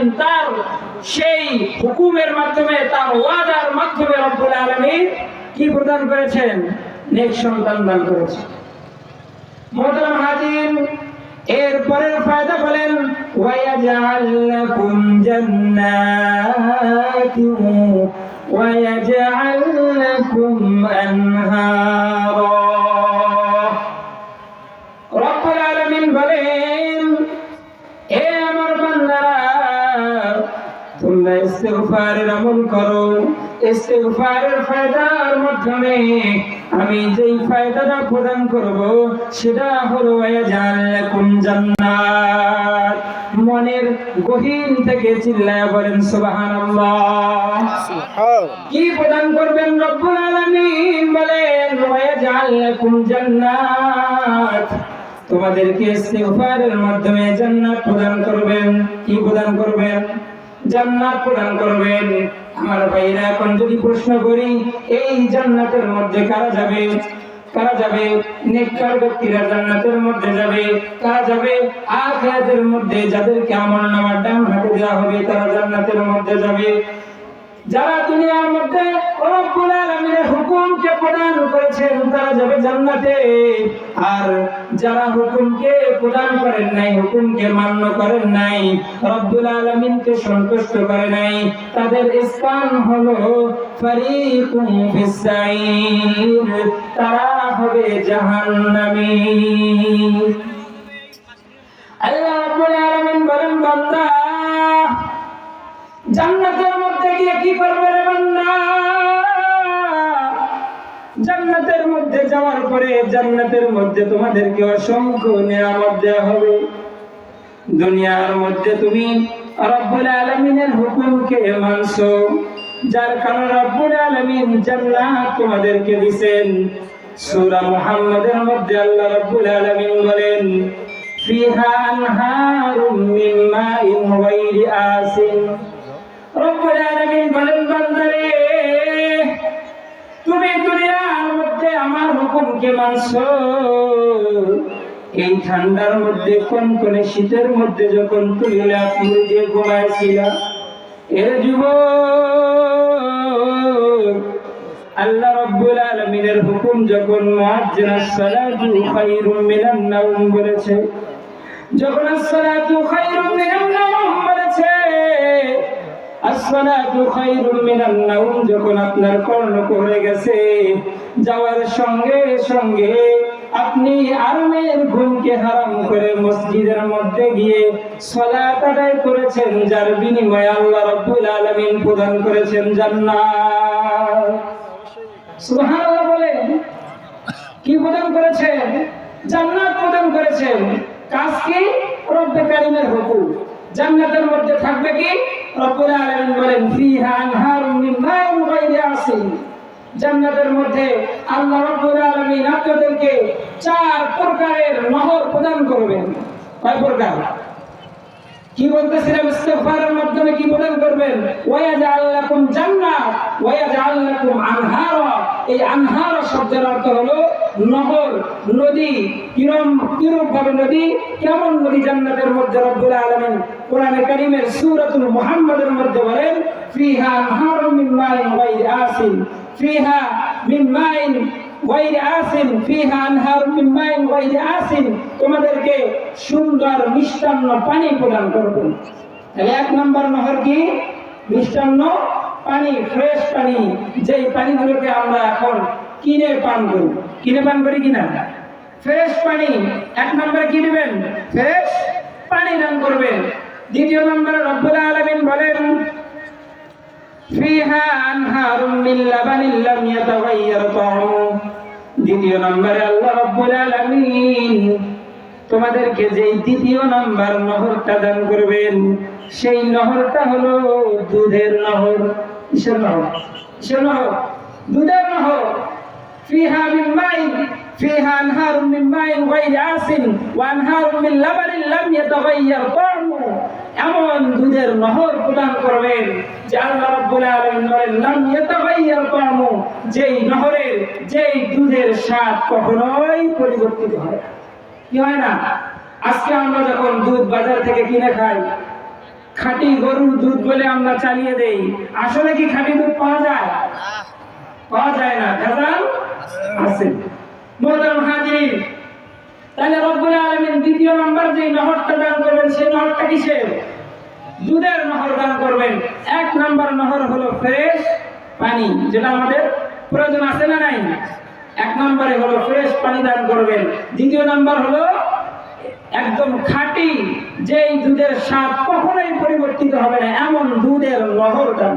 আলামিন তার সেই হুকুমের মাধ্যমে, তার ওয়াদার মাধ্যমে রব্বুল আলামিন কি প্রদান করেছেন? নেক সন্তান দান করেছেন। মুহতারাম হাজির, এর পরের ফায়দা বলেন ওয়ায়াজআল লাকুম জান্নাতিন ওয়ায়াজআল লাকুম আনহারা। রব্বুল আলামিন বলেন, হে আমার বান্দারা, তোমরা ইস্তিগফারের আমল করো। ইস্তিগফারের ফায়দার মাধ্যমে আমি যেই ফায়দাটা প্রদান করব সেটা হলো ওয়ায়াজআল লাকুম জান্নাত। মনের গহীন থেকে চিল্লায়া বলেন সুবহানাল্লাহ। কি প্রদান করবেন রব্বুল আলামিন? বলেন ওয়ায়াজআল লাকুম জান্নাত। তোমাদেরকে ইস্তিগফারের মাধ্যমে জান্নাত প্রদান করবেন। কি প্রদান করবেন? জান্নাত প্রদান করবেন। আমার ভাইরা, এখন যদি প্রশ্ন করি, এই জান্নাতের মধ্যে কারা যাবে? কারা যাবে? নেককার ব্যক্তিরা জান্নাতের মধ্যে যাবে। কারা যাবে? আখিরাতের মধ্যে যাদেরকে আমলনামার ডান হাতে দেওয়া হবে তারা জান্নাতের মধ্যে যাবে। যারা দুনিয়ার মধ্যে রব্বুল আলামিনের হুকুমকে প্রদান করেছেন তারা যাবে জান্নাতে। আর যারা হুকুমকে প্রদান করেন নাই, হুকুমকে মান্য করেন নাই, রব্বুল আলামিনকে সন্তুষ্ট করে নাই, তাদের স্থান হলো ফারিকুম ফিস সাইর, তারা হবে জাহান্নামী। আল্লাহ রাব্বুল আলামিন বলেন, বান্দা জান্নাতের মধ্যে গিয়ে কি করবে রে বান্দা? জান্নাতের মধ্যে যাওয়ার পরে জান্নাতের মধ্যে তোমাদেরকে অসংখ্য নিয়ামত দেওয়া হবে। দুনিয়ার মধ্যে তুমি রব্বুল আলামিনের হুকুমকে মানছো, যার কারণে রব্বুল আলামিন জান্নাত তোমাদেরকে দিবেন। সূরা মুহাম্মাদের মধ্যে আল্লাহ রাব্বুল আলামিন বলেন, ফিহা আনহারুম মিন মাইন গায়রি আসিন। রব্বুল আলামিন বলেন, বান্দারে, তুমি দুনিয়ার মধ্যে আমার হুকুমকে মানছো, এই ঠান্ডার মধ্যে কনকনে শীতের মধ্যে যখন তুমি আপনি যে ঘুমাইছিলা, এ যুবক, আল্লাহ রাব্বুল আলামিনের হুকুম যখন মুয়াজ্জিন as-সালাতু খায়রুম মিনান নাওম বলেছে, যখন as-সালাতু খায়রুম মিনান নাওম বলেছে, as-সালাতু খায়রুম মিনান নাওম যখন আপনার কর্ণক হয়ে গেছে, যাওয়ার সঙ্গে সঙ্গে আপনি আরামের ঘুমকে হারাম করে মসজিদের মধ্যে গিয়ে সালাত আদায় করেছেন, যার বিনিময়ে আল্লাহ রাব্বুল আলামিন প্রদান করেছেন জান্নাত। সুবহানাল্লাহ বলেন, কি প্রদান করেছেন? জান্নাত প্রদান করেছেন। কাজ কি? রব্বে কারীমের হুকুম। জান্নাতের মধ্যে থাকবে কি? রব্বুল আলামিন বলেন, ফিহা আনহারুম মিন মাইন গায়রি আসিন। জান্নাতের মধ্যে আল্লাহ রাব্বুল আলামিন আপনাদেরকে 4 প্রকারের নহর প্রদান করবেন। কয় প্রকার? কি বলতেছিলাম? ইস্তিগফারের মাধ্যমে কি প্রদান করবেন? ওয়ায়াজআল লাকুম জান্নাত ওয়ায়াজআল লাকুম আনহারা। এই আনহারা শব্দের অর্থ হলো নহর, নদী। কিরূপ ভাবে নদী? কেমন নদী? জান্নাতের মধ্যে রব্বুল আলামিন কোরআনে কারীমের সূরাতুল মুহাম্মাদের মধ্যে বলেন, ফিহা আনহারুম মিন মাইন গায়রি আসিন, ফিহা মিন মাইন গায়রি আসিন, ফিহা আনহারুম মিন মাইন গায়রি আসিন। তোমাদেরকে সুন্দর মিষ্টান্ন পানি প্রদান করবেন। তাহলে 1 নম্বর নহর কি? মিষ্টান্ন পানি, ফ্রেশ পানি, যেই পানিগুলোকে আমরা এখন কিনে পান করি। কিনে পান করি কিনা? ফ্রেশ পানি। 1 নম্বরে কি দিবেন? ফ্রেশ পানি দান করবেন। 2 নম্বরে রব্বুল আলামিন বলেন, ফিহা আনহারুম মিন লাবানিন লাম ইয়াতাগায়্যার তা'আমু। 2 নম্বরে আল্লাহ রাব্বুল আলামিন তোমাদেরকে যেই 2 নম্বর নহরটা দান করবেন, সেই নহরটা হলো দুধের নহর। কিসের নহর? কিসের নহর? দুধের নহর। ফিহা মিন মাইন, ফিহা আনহারুম মিন মাইন গায়রি আসিন ওয়া আনহারুম মিন লাবানিন লাম ইয়াতাগায়্যার তা'আমু। এমন দুধের নহর প্রদান করবেন যে আল্লাহ রাব্বুল আলামিন বলেন, লাম ইয়াতাগায়্যার তা'আমু, যেই নহরের, যেই দুধের স্বাদ কখনোই পরিবর্তিত হয় না। কি হয় না? আজকে আমরা যখন দুধ বাজার থেকে কিনে খাই, খাঁটি গরুর দুধ বলে আমরা চালিয়ে দেই, আসলে কি খাঁটি দুধ পাওয়া যায়? পাওয়া যায় না, ভেজাল আছে। মোহতারাম হাজিরিন, তাহলে রব্বুল আলামিন দ্বিতীয় নম্বর যে নহরটা দান করবেন, সেই নহরটা কিসের? দুধের নহর দান করবেন। এক নম্বর নহর হলো ফ্রেশ পানি, যেটা আমাদের প্রয়োজন আছে না নাই? এক নম্বরে হলো ফ্রেশ পানি দান করবেন। দ্বিতীয় নম্বর হলো একদম খাঁটি, যেই দুধের স্বাদ কখনোই পরিবর্তিত হবে না এমন দুধের নহর দান।